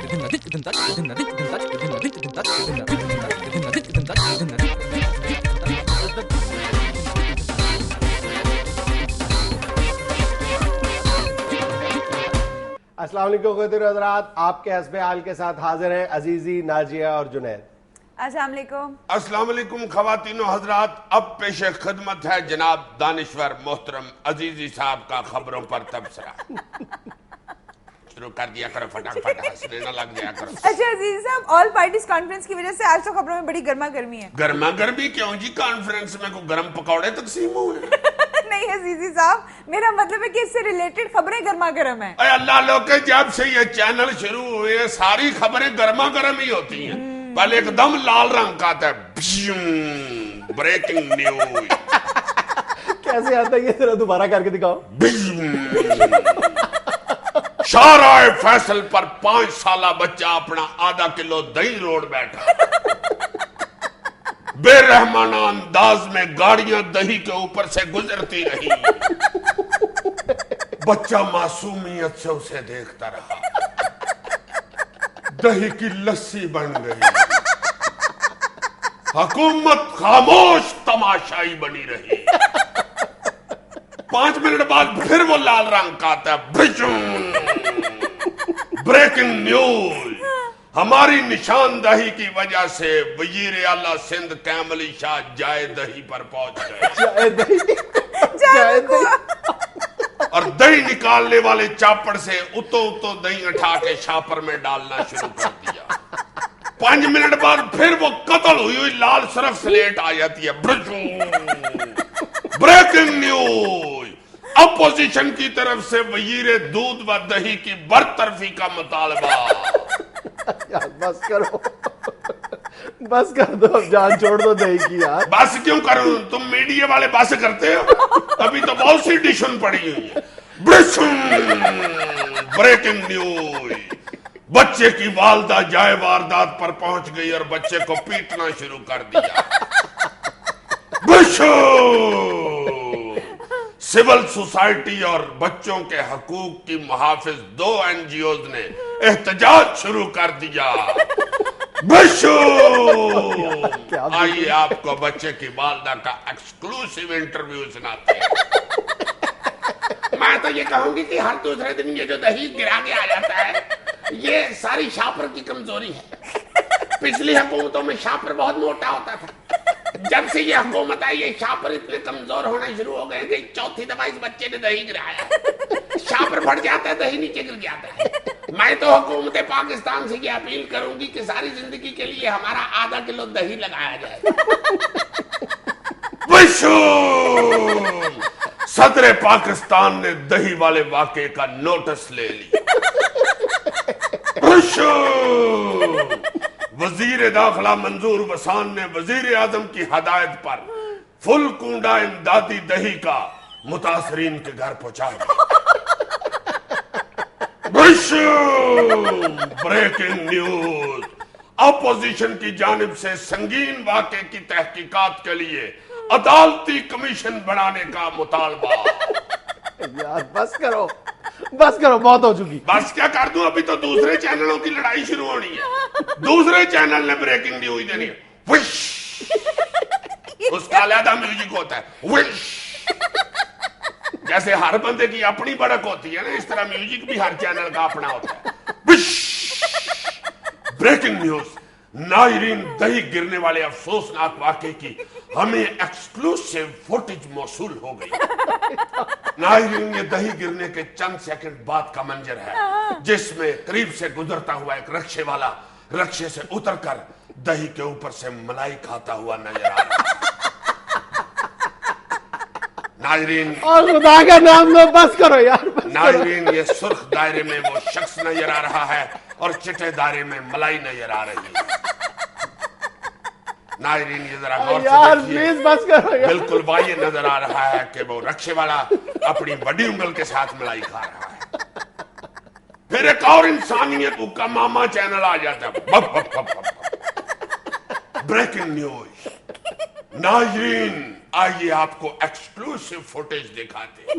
السلام علیکم خدر حضرات، آپ کے حسب حال کے ساتھ حاضر ہیں عزیزی، ناجیہ اور جنید۔ السلام علیکم۔ السلام علیکم خواتین و حضرات، اب پیش خدمت ہے جناب دانشور محترم عزیزی صاحب کا خبروں پر تبصرہ۔ شروع کر دیا کرو فٹافٹ، ہنسنے نہ لگ جایا کرو۔ اچھا عزیزی صاحب، آل پارٹیز کانفرنس کی وجہ سے آج تو خبروں میں بڑی گرما گرمی ہے۔ گرما گرمی کیوں جی؟ کانفرنس میں کوئی گرم پکوڑے تقسیم ہوئے؟ نہیں عزیزی صاحب، میرا مطلب ہے کہ اس سے ریلیٹڈ خبریں گرما گرم ہیں۔ اے اللہ لوگ، جب سے یہ چینل شروع ہوئے ساری خبریں گرما گرم ہی ہوتی ہیں۔ پہلے ایک دم لال رنگ کا آتا ہے، بریکنگ نیوز۔ کیسے آتا ہے یہ؟ ذرا دوبارہ کر کے دکھاؤ۔ شارع فیصل پر 5 سالہ بچہ اپنا آدھا کلو دہی روڑ بیٹھا۔ بے رحمانہ انداز میں گاڑیاں دہی کے اوپر سے گزرتی رہی۔ بچہ معصومیت سے اسے دیکھتا رہا۔ دہی کی لسی بن گئی۔ حکومت خاموش تماشائی بنی رہی۔ 5 منٹ بعد پھر وہ لال رنگ کا آتا ہے، بریکنگ نیوز۔ ہماری نشاندہی کی وجہ سے وزیر اعلیٰ سندھ کیمل علی شاہ جائے دہی پر پہنچ گئے اور دہی نکالنے والے چاپڑ سے اتو دہی اٹھا کے شاپر میں ڈالنا شروع کر دیا۔ 5 منٹ بعد پھر وہ قتل ہوئی لال سرخ سلیٹ آ جاتی ہے، بریکنگ نیوز۔ اپوزیشن کی طرف سے وزیر دودھ و دہی کی برطرفی کا مطالبہ۔ یار بس کرو، بس کر دو، اب جان چھوڑ دو دہی کی یار۔ بس کیوں کروں؟ تم میڈیا والے بس کرتے ہو؟ ابھی تو بہت سی ڈشن پڑی ہوئی ہیں۔ Breaking news. بچے کی والدہ جائے واردات پر پہنچ گئی اور بچے کو پیٹنا شروع کر دیا۔ سول سوسائٹی اور بچوں کے حقوق کی محافظ 2 NGOs نے احتجاج شروع کر دیا۔ آئیے آپ کو بچے کی والدہ کا ایکسکلوسیو انٹرویو سناتے ہیں۔ میں تو یہ کہوں گی کہ ہر دوسرے دن یہ جو دہی گرا کے آ جاتا ہے، یہ ساری شاپر کی کمزوری ہے۔ پچھلی حکومتوں میں شاپر بہت موٹا ہوتا تھا، جب سے یہ حکومت آئی یہ شاپر اتنے کمزور ہونا شروع ہو گئے کہ 4تھی دفعہ اس بچے نے دہی گرایا۔ شاپر پھٹ جاتا ہے، دہی نیچے گر جاتا ہے۔ میں تو حکومت پاکستان سے یہ اپیل کروں گی کہ ساری زندگی کے لیے ہمارا آدھا کلو دہی لگایا جائے۔ صدر پاکستان نے دہی والے واقعے کا نوٹس لے لیا۔ وزیر داخلہ منظور وسان نے وزیر اعظم کی ہدایت پر فل کنڈا امدادی دہی کا متاثرین کے گھر پہنچا دیا۔ Breaking news. اپوزیشن کی جانب سے سنگین واقعے کی تحقیقات کے لیے عدالتی کمیشن بنانے کا مطالبہ۔ یار بس کرو، بس کرو، بہت ہو چکی۔ بس کیا کر دوں؟ ابھی تو دوسرے چینلوں کی لڑائی شروع ہونی ہے۔ دوسرے چینل نے بریکنگ نیوز دینی ہے، وش، اس کا علیحدہ میوزک ہوتا ہے، وش۔ جیسے ہر بندے کی اپنی بڑک ہوتی ہے نا، اس طرح میوزک بھی ہر چینل کا اپنا ہوتا ہے، وش۔ Breaking news. ناظرین، دہی گرنے والے افسوسناک واقعے کی ہمیں ایکسکلوسیو فوٹیج موصول ہو گئی۔ ناظرین، یہ دہی گرنے کے چند سیکنڈ بعد کا منظر ہے، جس میں قریب سے گزرتا ہوا ایک رکشے والا رکشے سے اتر کر دہی کے اوپر سے ملائی کھاتا ہوا نظر آ رہا ہے۔ ناظرین، اور خدا کا نام لو، بس کرو یار۔ ناظرین، یہ سرخ دائرے میں وہ شخص نظر آ رہا ہے اور چٹے دائرے میں ملائی نظر آ رہی ہے۔ ناظرین، یہ ذرا غور یار سے پلیز دیکھیے، بس کرو یار۔ بالکل واضح نظر آ رہا ہے کہ وہ رکشے والا اپنی بڑی انگل کے ساتھ ملائی کھا رہا ہے۔ پھر ایک اور انسانیت کا ماما چینل آ جاتا ہے، بریکنگ نیوز۔ ناظرین، آئیے آپ کو ایکسکلوسیو فوٹیج دکھاتے ہیں۔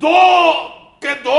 2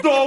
2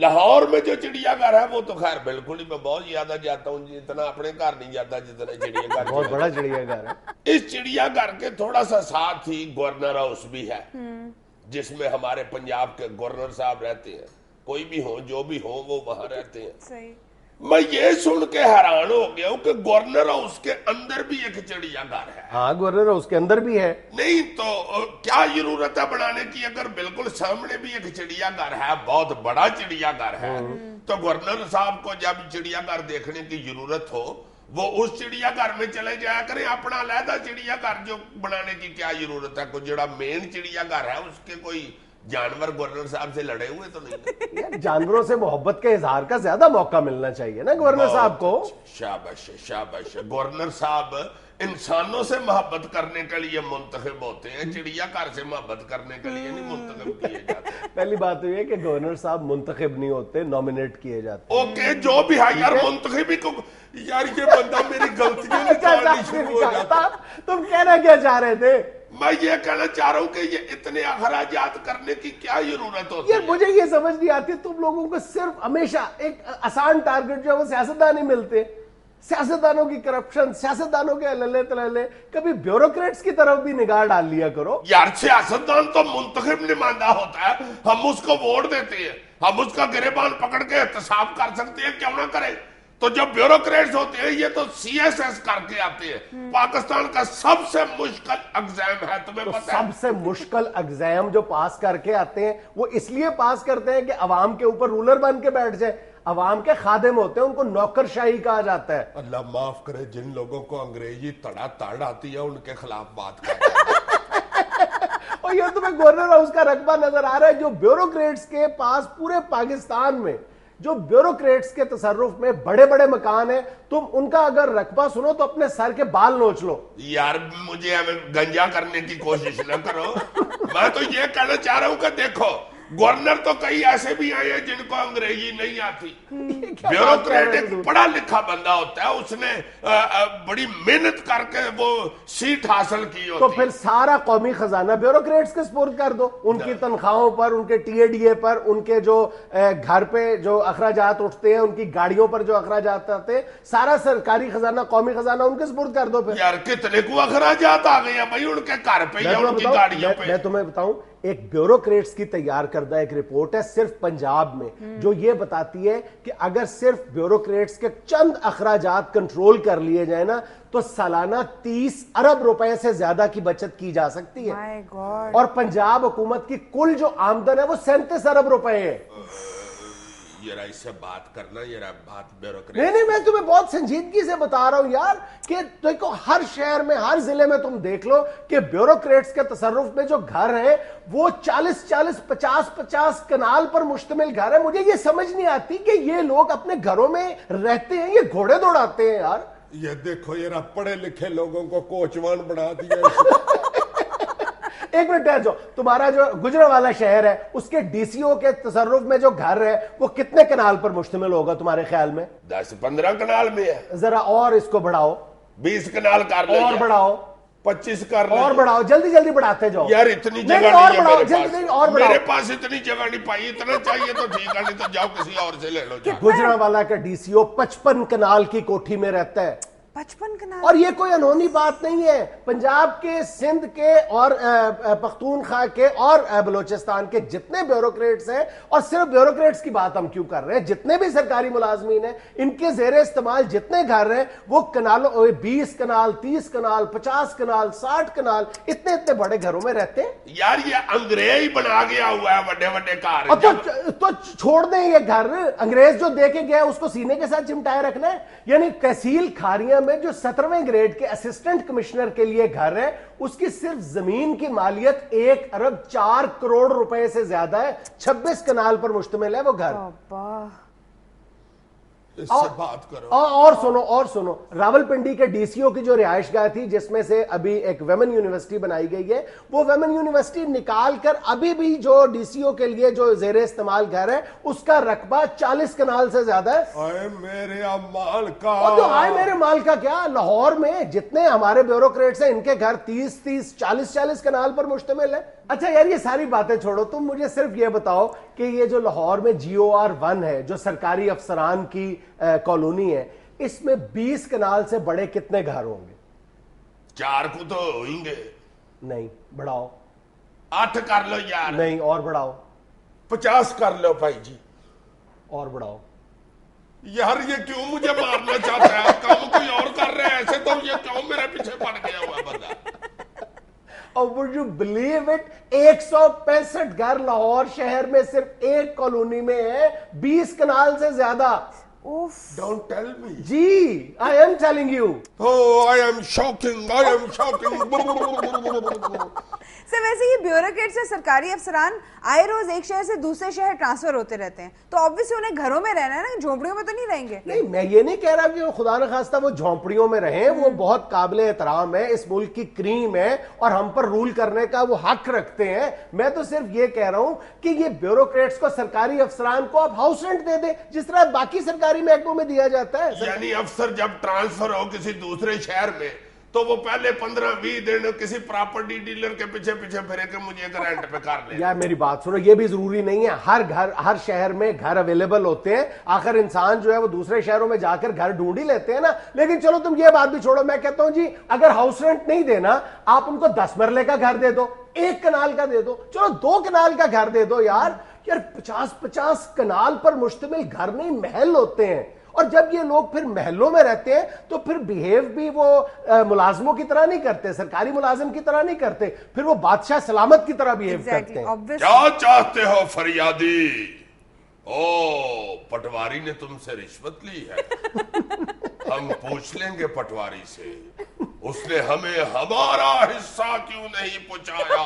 لاہور میں جو چڑیا گھر ہے وہ تو خیر بالکل ہی میں بہت زیادہ جاتا ہوں جی, اتنا اپنے گھر نہیں جاتا جتنا چڑیا گھر. بہت بڑا چڑیا گھر ہے. اس چڑیا گھر کے تھوڑا سا ساتھ ہی گورنر ہاؤس بھی ہے, جس میں ہمارے پنجاب کے گورنر صاحب رہتے ہیں. کوئی بھی ہو جو بھی ہو وہ وہاں رہتے ہیں. صحیح. میں یہ سن کے حیران ہو گیا ہوں کہ گورنر ہاؤس کے اندر بھی ایک چڑیا گھر ہے. ہاں گورنر ہاؤس کے اندر بھی ہے. نہیں تو کیا ضرورت ہے بنانے کی؟ اگر بالکل سامنے بھی ایک چڑیا گھر ہے, بہت بڑا چڑیا گھر ہے, تو گورنر صاحب کو جب چڑیا گھر دیکھنے کی ضرورت ہو وہ اس چڑیا گھر میں چلے جایا کریں. اپنا علیحدہ چڑیا گھر جو بنانے کی کیا ضرورت ہے؟ کوئی جڑا مین چڑیا گھر ہے اس کے کوئی جانور گورنر صاحب سے لڑے ہوئے تو نہیں؟ جانوروں سے محبت کے اظہار کا زیادہ موقع ملنا چاہیے نا گورنر صاحب کو. شاباش شاباش. گورنر صاحب انسانوں سے محبت کرنے کے لیے منتخب ہوتے ہیں, چڑیا گھر سے محبت کرنے کے لیے نہیں منتخب کیے جاتے. پہلی بات تو یہ کہ گورنر صاحب منتخب نہیں ہوتے, نامینیٹ کیے جاتے. اوکے جو بھی ہے یار, منتخبی کو یار یہ بندہ میری غلطیاں نکالنی شروع ہو جاتا. تم کہنا کیا چاہ رہے تھے؟ میں یہ کہنا چاہ رہا ہوں کہ یہ اتنے اخراجات کرنے کی کیا ضرورت ہوتی ہے؟ یار مجھے یہ سمجھ نہیں آتی, تم لوگوں کو صرف ہمیشہ ایک آسان ٹارگٹ جو ہے وہ سیاستدان ہی ملتے. سیاستدانوں کی کرپشن, سیاستدانوں کے للے تللے, کبھی بیوروکریٹس کی طرف بھی نگاہ ڈال لیا کرو. یار سیاستدان تو منتخب نمائندہ ہوتا ہے, ہم اس کو ووٹ دیتے ہیں, ہم اس کا گریبان پکڑ کے احتساب کر سکتے ہیں, کیوں نہ کریں؟ تو جو بیوروکریٹس ہوتے ہیں یہ تو سی ایس ایس کر کے آتے ہیں. پاکستان کا سب سے مشکل ایگزام ہے, تمہیں پتہ ہے؟ سب سے مشکل ایگزام جو پاس کر کے آتے ہیں وہ اس لیے پاس کرتے ہیں کہ عوام کے اوپر رولر بن کے بیٹھ جائے. عوام کے خادم ہوتے ہیں, ان کو نوکر شاہی کہا جاتا ہے. اللہ معاف کرے, جن لوگوں کو انگریزی تڑا تڑ آتی ہے ان کے خلاف بات کرتے ہیں. اور یہ تمہیں گورنر ہاؤس کا رقبہ نظر آ رہا ہے جو بیوروکریٹس کے پاس پورے پاکستان میں, جو بیوروکریٹس کے تصرف میں بڑے بڑے مکان ہیں, تم ان کا اگر رقبہ سنو تو اپنے سر کے بال نوچ لو. یار مجھے گنجا کرنے کی کوشش نہ کرو. میں تو یہ کہنا چاہ رہا ہوں کہ دیکھو گورنر تو کئی ایسے بھی آئے ہیں جن کو انگریزی نہیں آتی. بیوروکریٹ ایک پڑھا لکھا بندہ ہوتا ہے, اس نے بڑی محنت کر کے وہ سیٹ حاصل کی ہوتی. تو پھر سارا قومی خزانہ بیوروکریٹس کے سپرد کر دو, ان کی تنخواہوں پر, ان کے ٹی اے ڈی اے پر, ان کے جو گھر پہ جو اخراجات اٹھتے ہیں, ان کی گاڑیوں پر جو اخراجات آتے ہیں, سارا سرکاری خزانہ, قومی خزانہ ان کے سپرد کر دو. پھر یار کتنے کو اخراجات آ گئے ہیں بھائی ان کے گھر پہ یا ان کی گاڑیوں پہ. میں تمہیں بتاؤں, ایک بیوروکریٹس کی تیار کردہ ایک رپورٹ ہے صرف پنجاب میں, جو یہ بتاتی ہے کہ اگر صرف بیوروکریٹس کے چند اخراجات کنٹرول کر لیے جائیں نا تو سالانہ 30 ارب روپے سے زیادہ کی بچت کی جا سکتی ہے. اور پنجاب حکومت کی کل جو آمدن ہے وہ 37 ارب روپے ہے. ذرا اس سے بات کرنا, ذرا بات بیوروکریٹ. نہیں میں تمہیں بہت سنجیدگی سے بتا رہا ہوں یار کہ دیکھو ہر شہر میں, ہر ضلع میں تم دیکھ لو کہ بیوروکریٹس کے تصرف میں جو گھر ہیں وہ 40-40, 50-50 کنال پر مشتمل گھر ہے. مجھے یہ سمجھ نہیں آتی کہ یہ لوگ اپنے گھروں میں رہتے ہیں, یہ گھوڑے دوڑاتے ہیں یار. یہ دیکھو ذرا پڑھے لکھے لوگوں کو کوچوان بنا دیا. ایک منٹ ٹھہر جاؤ, تمہارا جو گجرانوالہ شہر ہے اس کے ڈی سی او کے تصرف میں جو گھر ہے وہ کتنے کنال پر مشتمل ہوگا تمہارے خیال میں؟ 10-15 کنال میں ہے. ذرا اور اس کو بڑھاؤ, 20 کنال کر لو, اور بڑھاؤ, 25 کر لو, اور بڑھاؤ, جلدی جلدی بڑھاتے جاؤ. یار اتنی جگہ نہیں ہے میرے پاس اتنی جگہ نہیں پائی. اتنا چاہیے تو ٹھیک ہے, نہیں تو جاؤ کسی اور سے لے لو. گجرانوالہ کا ڈی سی او 55 کنال کی کوٹھی میں رہتا ہے. 55 کنال. اور یہ کوئی انہونی بات نہیں ہے. پنجاب کے, سندھ کے اور پختونخوا کے اور بلوچستان کے جتنے بیوروکریٹس ہیں, اور صرف بیوروکریٹس کی بات ہم کیوں کر رہے ہیں, جتنے بھی سرکاری ملازمین ہیں ان کے زیر استعمال جتنے گھر ہیں وہ کنالوں, 20 کنال, 30 کنال, 50 کنال, 60 کنال, اتنے بڑے گھروں میں رہتے ہیں. یار یہ انگریز بنا گیا ہوا ہے بڑے بڑے گھر. تو چھوڑ دیں یہ گھر. انگریز جو دے کے گیا اس کو سینے کے ساتھ چمٹائے رکھنا ہے. یعنی تحصیل کھاریاں میں جو 17ویں گریڈ کے اسسٹنٹ کمشنر کے لیے گھر ہے, اس کی صرف زمین کی مالیت 1 ارب 4 کروڑ روپے سے زیادہ ہے. 26 کنال پر مشتمل ہے وہ گھر. اس سے بات کرو. اور سنو, راولپنڈی کے ڈی سی او کی جو رہائش گاہ تھی جس میں سے ابھی ایک ویمن یونیورسٹی بنائی گئی ہے, وہ ویمن یونیورسٹی نکال کر ابھی بھی جو ڈی سی او کے لیے جو زیر استعمال گھر ہے اس کا رقبہ 40 کنال سے زیادہ ہے. اے میرے مال کا, آئے میرے مال کا کیا, لاہور میں جتنے ہمارے بیوروکریٹس ہیں ان کے گھر 30-40 کنال پر مشتمل ہے. اچھا یار یہ ساری باتیں چھوڑو, تم مجھے صرف یہ بتاؤ کہ یہ جو لاہور میں GOR1 ہے جو سرکاری افسران کی کالونی ہے, اس میں 20 کنال سے بڑے کتنے گھر ہوں گے؟ 4 کو تو ہوئیں گے. نہیں بڑھاؤ. 8 کر لو یار. نہیں اور بڑھاؤ. 50 کر لو بھائی جی. اور بڑھاؤ. یار یہ کیوں مجھے مارنا چاہتا ہے؟ کام کوئی اور کر رہے ہیں ایسے, تو یہ کیوں میرے پیچھے پڑ گیا ہوا بندہ؟ اور would you believe it, 165 گھر لاہور شہر میں صرف ایک کالونی میں ہے, 20 کنال سے زیادہ. Don't tell me. G I am telling you. Oh, I am shocking. سر ویسے یہ بیوروکریٹس سے سرکاری افسران آئے روز ایک شہر سے دوسرے شہر ٹرانسفر ہوتے رہتے ہیں, تو obviously انہیں گھروں میں رہنا ہے نا, جھونپڑیوں میں تو نہیں رہیں گے. نہیں میں یہ نہیں کہہ رہا کہ خدا نخواستہ وہ جھونپڑیوں میں رہیں, وہ بہت قابل احترام ہے, اس ملک کی کریم ہے اور ہم پر رول کرنے کا وہ حق رکھتے ہیں. میں تو صرف یہ کہہ رہا ہوں کہ یہ بیوروکریٹس کو, سرکاری افسران کو آپ ہاؤس رینٹ دے دیں جس طرح باقی سرکاری محکموں میں دیا جاتا ہے. یعنی افسر جب ٹرانسفر ہو کسی دوسرے شہر میں تو وہ پہلے 15-20 دن کسی پراپرٹی ڈیلر کے پیچھے پھرے کہ مجھے ایک رینٹ پہ کر لیں. یار میری بات سنو, یہ بھی ضروری نہیں ہے ہر شہر میں گھر اویلیبل ہوتے ہیں. آخر انسان جو ہے وہ دوسرے شہروں میں جا کر گھر ڈھونڈ ہی لیتے ہیں نا. لیکن چلو تم یہ بات بھی چھوڑو, میں کہتا ہوں جی اگر ہاؤس رینٹ نہیں دینا آپ ان کو 10 مرلے کا گھر دے دو, 1 کنال کا دے دو, چلو 2 کنال کا گھر دے دو. یار 50 کنال پر مشتمل گھر نہیں محل ہوتے ہیں, اور جب یہ لوگ پھر محلوں میں رہتے ہیں تو پھر بیہیو بھی وہ ملازموں کی طرح نہیں کرتے, سرکاری ملازم کی طرح نہیں کرتے, پھر وہ بادشاہ سلامت کی طرح بیہیو کرتے ہیں. کیا چاہتے ہو فریادی؟ او پٹواری نے تم سے رشوت لی ہے؟ ہم پوچھ لیں گے پٹواری سے, اس نے ہمیں ہمارا حصہ کیوں نہیں پہنچایا؟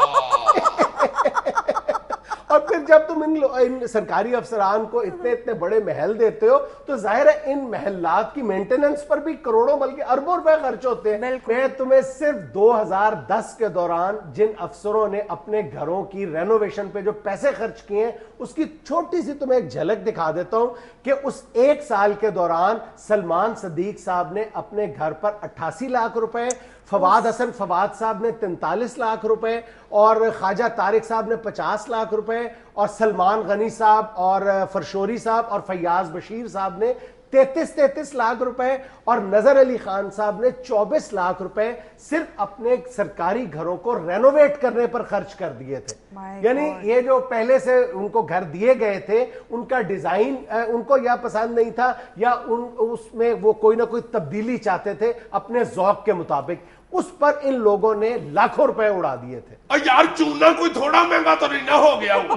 اور پھر جب تم ان سرکاری افسران کو اتنے بڑے محل دیتے ہو تو ظاہر ہے ان محلات کی مینٹیننس پر بھی کروڑوں بلکہ اربوں روپے خرچ ہوتے ہیں. میں تمہیں صرف 2010 کے دوران جن افسروں نے اپنے گھروں کی رینوویشن پہ جو پیسے خرچ کیے ہیں اس کی چھوٹی سی تمہیں ایک جھلک دکھا دیتا ہوں کہ اس 1 سال کے دوران سلمان صدیق صاحب نے اپنے گھر پر 88 لاکھ روپے, فواد حسن فواد صاحب نے 43 لاکھ روپے, اور خواجہ طارق صاحب نے 50 لاکھ روپے, اور سلمان غنی صاحب اور فرشوری صاحب اور فیاض بشیر صاحب نے 33 لاکھ روپے, اور نظر علی خان صاحب نے 24 لاکھ روپے صرف اپنے سرکاری گھروں کو رینوویٹ کرنے پر خرچ کر دیے تھے. یعنی یہ جو پہلے سے ان کو گھر دیے گئے تھے ان کا ڈیزائن ان کو یا پسند نہیں تھا یا اس میں وہ کوئی نہ کوئی تبدیلی چاہتے تھے اپنے ذوق کے مطابق, اس پر ان لوگوں نے لاکھوں روپے اڑا دیے تھے. یار چونا کوئی تھوڑا مہنگا تو نہیں نہ ہو گیا ہوا؟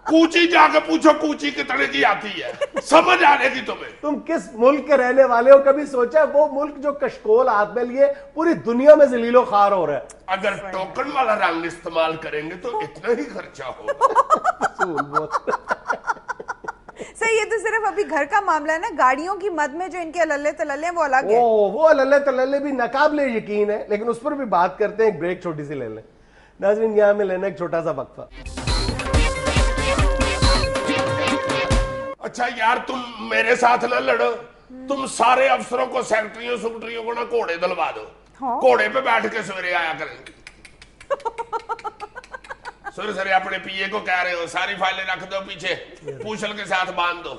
کوچی جا کے پوچھو کوچی کتنے کی آتی ہے, سمجھ آنے کی تمہیں. تم کس ملک کے رہنے والے ہو, کبھی سوچا وہ ملک جو کشکول ہاتھ میں لیے پوری دنیا میں ذلیل و خوار ہو رہا ہے. اگر ٹوکن والا رنگ استعمال کریں گے تو اتنا ہی خرچہ ہوگا. سر یہ تو صرف ابھی گھر کا معاملہ ہے نا, گاڑیوں کی مد میں جو ان کے اللے تللے ہیں وہ الگ ہے. وہ اللے تللے بھی ناقابل یقین ہے, لیکن اس پر بھی بات کرتے ہیں. ایک بریک چھوٹی سی لے لیں ناظرین, یہاں میں لینا ایک چھوٹا سا وقفہ. اچھا یار تم میرے ساتھ نہ لڑو, تم سارے افسروں کو سیکٹریوں کو نہ گھوڑے دلوا دو, گھوڑے پہ بیٹھ کے سویرے آیا کریں گے. سر اپنے پی اے کو کہہ رہے ہو ساری فائلیں رکھ دو پیچھے, پوچھل کے ساتھ باندھ دو.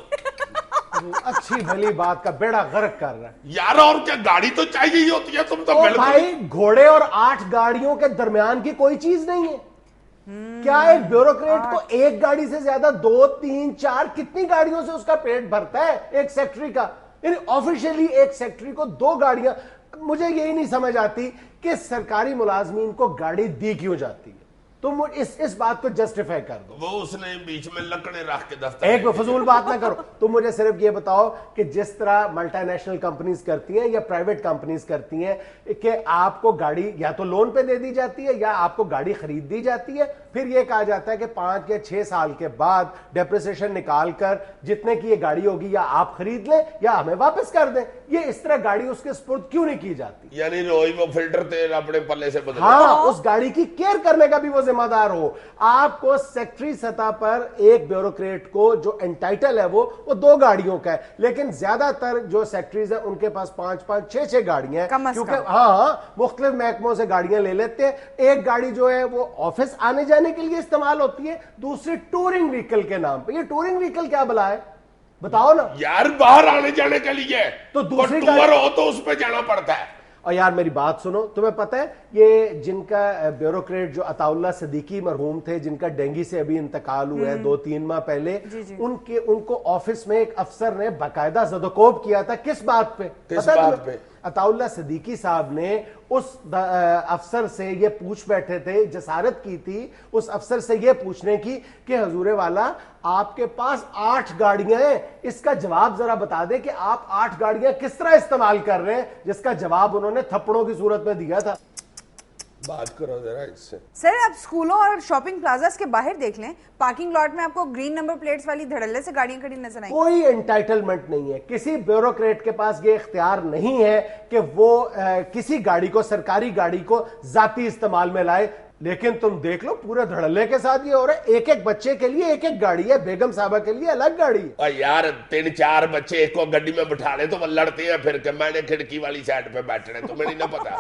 اچھی بھلی بات کا بیڑا غرق کر رہا ہے یار, اور کیا گاڑی تو چاہیے ہی ہوتی ہے. تم تو بھائی گھوڑے اور 8 گاڑیوں کے درمیان کی کوئی چیز نہیں ہے. کیا ایک بیوروکریٹ کو ایک گاڑی سے زیادہ 2 3 4 کتنی گاڑیوں سے اس کا پیٹ بھرتا ہے ایک سیکٹری کا؟ یعنی آفیشیلی ایک سیکٹری کو 2 گاڑیاں. مجھے یہی نہیں سمجھ آتی کہ سرکاری ملازمین کو گاڑی دی کیوں جاتی ہے. تم اس بات کو جسٹیفائی کر دو. وہ اس نے بیچ میں لکڑے رکھ کے دفتر. ایک فضول بات نہ کرو. تم مجھے صرف یہ بتاؤ کہ جس طرح ملٹی نیشنل کمپنیز کرتی ہیں یا پرائیویٹ کمپنیز کرتی ہیں کہ آپ کو گاڑی یا تو لون پہ دے دی جاتی ہے یا آپ کو گاڑی خرید دی جاتی ہے, پھر یہ کہا جاتا ہے کہ 5 یا 6 سال کے بعد ڈیپریسیشن نکال کر جتنے کی یہ گاڑی ہوگی یا آپ خرید لیں یا ہمیں واپس کر دیں. یہ اس طرح گاڑی اس کے سپرد کیوں نہیں کی جاتی؟ یعنی روز وہ فلٹر تیل اپنے پلے سے بدل. ہاں, اس گاڑی کی کیئر کرنے کا بھی وہ ذمہ دار ہو. آپ کو سیکٹری سطح پر ایک بیوروکریٹ کو جو انٹائٹل ہے وہ 2 گاڑیوں کا ہے, لیکن زیادہ تر جو سیکٹریز ہیں ان کے پاس 5-5 6-6 گاڑیاں ہیں, کیونکہ ہاں مختلف محکموں سے گاڑیاں لے لیتے ہیں. ایک گاڑی جو ہے وہ آفس آنے جانے کے لیے استعمال ہوتی ہے, دوسری ٹورنگ وہیکل کے نام پہ. یہ ٹورنگ وہیکل کیا بلا ہے بتاؤ نا یار, باہر آنے جانے کے لیے تو دوسری ٹور ہو تو اس پہ جانا پڑتا ہے. اور یار میری بات سنو, تمہیں پتہ ہے یہ جن کا بیوروکریٹ جو عطا اللہ صدیقی مرحوم تھے, جن کا ڈینگی سے ابھی انتقال ہوا ہے 2-3 ماہ پہلے, ان کو آفس میں ایک افسر نے باقاعدہ زدوکوب کیا تھا. کس بات پہ؟ عطا اللہ صدیقی صاحب نے اس افسر سے یہ پوچھ بیٹھے تھے, جسارت کی تھی اس افسر سے یہ پوچھنے کی کہ حضور والا آپ کے پاس 8 گاڑیاں ہیں, اس کا جواب ذرا بتا دیں کہ آپ 8 گاڑیاں کس طرح استعمال کر رہے ہیں, جس کا جواب انہوں نے تھپڑوں کی صورت میں دیا تھا. بات کرو ذرا اس سے. سر آپ اسکولوں اور شاپنگ پلازاز کے باہر دیکھ لیں, پارکنگ لاٹ میں آپ کو گرین نمبر پلیٹس والی دھڑلے سے گاڑیاں کھڑی نظر آئیں. کوئی انٹائٹلمنٹ نہیں ہے, کسی بیوروکریٹ کے پاس یہ اختیار نہیں ہے کہ وہ کسی گاڑی کو, سرکاری گاڑی کو ذاتی استعمال میں لائے. لیکن تم دیکھ لو پورے دھڑلے کے ساتھ یہ ہو رہا ہے, ایک بچے کے لیے ایک گاڑی ہے, بیگم صاحبہ کے لیے الگ گاڑی ہے. اور یار 3-4 بچے ایک کو گڈی میں بٹھا لے تو وہ لڑتے ہیں پھر کہ میں نے کھڑکی والی سائڈ پہ بیٹھنا ہے, تمہیں نہیں نہ پتا.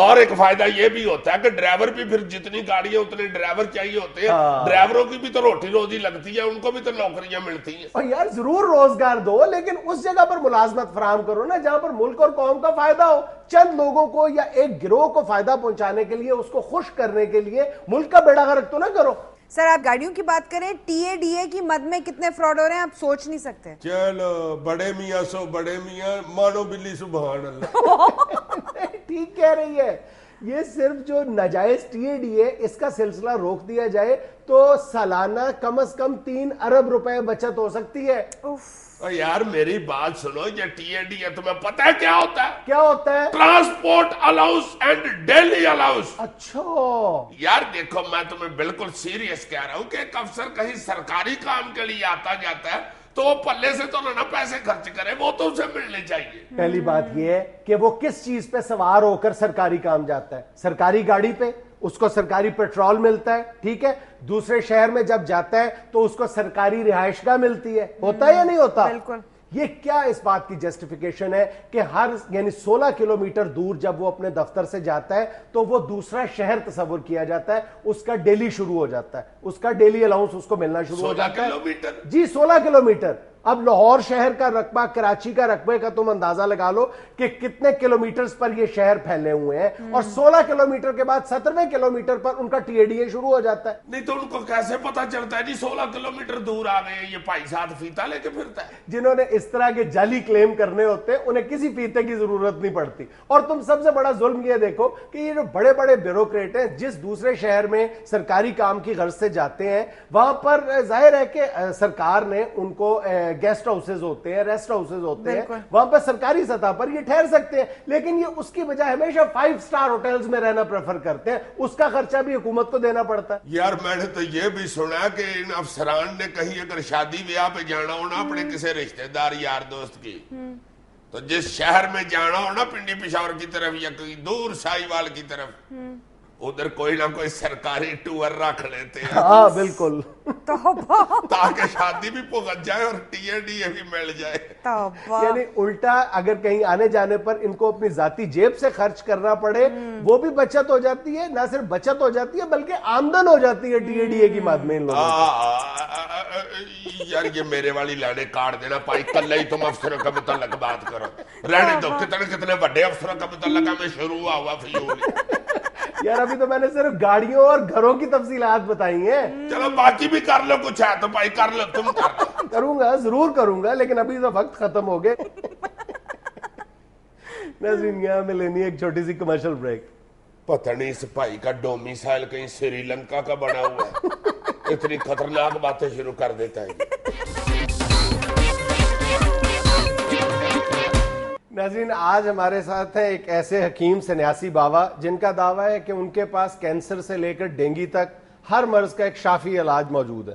اور ایک فائدہ یہ بھی ہوتا ہے کہ ڈرائیور بھی پھر جتنی گاڑیاں اتنے ڈرائیور چاہیے ہوتے ہیں, ڈرائیوروں کی بھی تو روٹی روزی لگتی ہے, ان کو بھی تو نوکریاں ملتی ہیں. اور یار ضرور روزگار دو, لیکن اس جگہ پر ملازمت فراہم کرو نا جہاں پر ملک اور قوم کا فائدہ ہو. چند لوگوں کو یا ایک گروہ کو فائدہ پہنچانے کے لیے, اس کو خوش کرنے کے لیے ملک کا بیڑا غرق تو نہ کرو. سر آپ گاڑیوں کی بات کریں, ٹی اے ڈی اے کی مد میں کتنے فراڈ ہو رہے ہیں آپ سوچ نہیں سکتے. چلو بڑے میاں سو بڑے میاں, مانو بلی سبحان اللہ. ٹھیک کہہ رہی ہے. یہ صرف جو ناجائز ٹی اے ڈی اے, اس کا سلسلہ روک دیا جائے تو سالانہ کم از کم 3 ارب روپے بچت ہو سکتی ہے. یار میری بات سنو, یہ ٹی اے ڈی اے تمہیں پتہ ہے کیا ہوتا ہے؟ کیا ہوتا ہے؟ Transport allowance and daily allowance. اچھا یار دیکھو, میں تمہیں بالکل سیریس کہہ رہا ہوں کہ ایک افسر کہیں سرکاری کام کے لیے آتا جاتا ہے تو وہ پلے سے تو نہ پیسے خرچ کرے, وہ تو اسے ملنے چاہیے. پہلی بات یہ ہے کہ وہ کس چیز پہ سوار ہو کر سرکاری کام جاتا ہے. سرکاری گاڑی پہ, اس کو سرکاری پیٹرول ملتا ہے, ٹھیک ہے. دوسرے شہر میں جب جاتا ہے تو اس کو سرکاری رہائش گاہ ملتی ہے. ہوتا ہے یا نہیں ہوتا؟ بالکل. یہ کیا اس بات کی جسٹیفیکیشن ہے کہ ہر یعنی 16 کلومیٹر دور جب وہ اپنے دفتر سے جاتا ہے تو وہ دوسرا شہر تصور کیا جاتا ہے, اس کا ڈیلی شروع ہو جاتا ہے, اس کا ڈیلی الاؤنس اس کو ملنا شروع ہو جاتا ہے. جی 16 کلومیٹر. اب لاہور شہر کا رقبہ, کراچی کا رقبے کا تم اندازہ لگا لو کہ کتنے کلومیٹرز پر یہ شہر پھیلے ہوئے ہیں, اور 16 کلومیٹر کے بعد 17ویں کلومیٹر پر ان کا ٹی اے ڈی اے شروع ہو جاتا ہے. نہیں تو ان کو کیسے پتا چلتا ہے جی 16 کلومیٹر دور آ گئے, یہ پائی ساتھ فیتا لے کے پھرتا ہے. جنہوں نے اس طرح کے جعلی کلیم کرنے ہوتے ہیں انہیں کسی فیتے کی ضرورت نہیں پڑتی. اور تم سب سے بڑا ظلم یہ دیکھو کہ یہ جو بڑے بڑے بیوروکریٹ ہیں, جس دوسرے شہر میں سرکاری کام کی غرض سے جاتے ہیں, وہاں پر ظاہر ہے کہ سرکار نے ان کو گیسٹ ہاؤسز ہوتے ہیں, ریسٹ ہاؤسز ہوتے ہیں, وہاں پر سرکاری سطح پر یہ ٹھہر سکتے ہیں, لیکن یہ اس کی بجائے ہمیشہ 5 سٹار ہوٹلز میں رہنا پریفر کرتے ہیں. اس کا خرچہ بھی حکومت کو دینا پڑتا ہے. یار میں نے تو یہ بھی سنا کہ ان افسران نے کہیں اگر شادی بیاہ پہ جانا ہونا اپنے کسی رشتہ دار یار دوست کی, تو جس شہر میں جانا ہونا پنڈی پشاور کی طرف یا کوئی دور سائیوال کی طرف, ادھر کوئی نہ کوئی سرکاری ٹور رکھ لیتے ہیں. ہاں بالکل, تاکہ شادی بھی پھگت جائے اور ٹی اے ڈی اے بھی مل جائے. یعنی الٹا اگر کہیں آنے جانے پر ان کو اپنی ذاتی جیب سے خرچ کرنا پڑے, وہ بھی بچت ہو جاتی ہے. نہ صرف بچت ہو جاتی ہے بلکہ آمدن ہو جاتی ہے ٹی اے ڈی اے کی مد میں ان لوگوں کو. یار یہ میرے والی لانے کاٹ دینا پائی, کل ہی تم افسروں کا متعلق بات کرو, رہنے دو. کتنے بڑے افسروں کا متعلق ہمیں شروع ہوا فیول. یار ابھی تو میں نے صرف گاڑیوں اور گھروں کی تفصیلات بتائی ہیں. چلو باقی بھی کر لو, کچھ ہے تو بھائی کر لو, تم کر لو. کروں گا, ضرور کروں گا, لیکن ابھی تو وقت ختم ہو گئے. ناظرین یہاں میں لینی ایک چھوٹی سی کمرشل بریک. پتہ نہیں اس بھائی کا ڈومیسائل کہیں سری لنکا کا بنا ہوا ہے, اتنی خطرناک باتیں شروع کر دیتا ہے. ناظرین آج ہمارے ساتھ ہیں ایک ایسے حکیم سنیاسی بابا جن کا دعویٰ ہے کہ ان کے پاس کینسر سے لے کر ڈینگی تک ہر مرض کا ایک شافی علاج موجود ہے.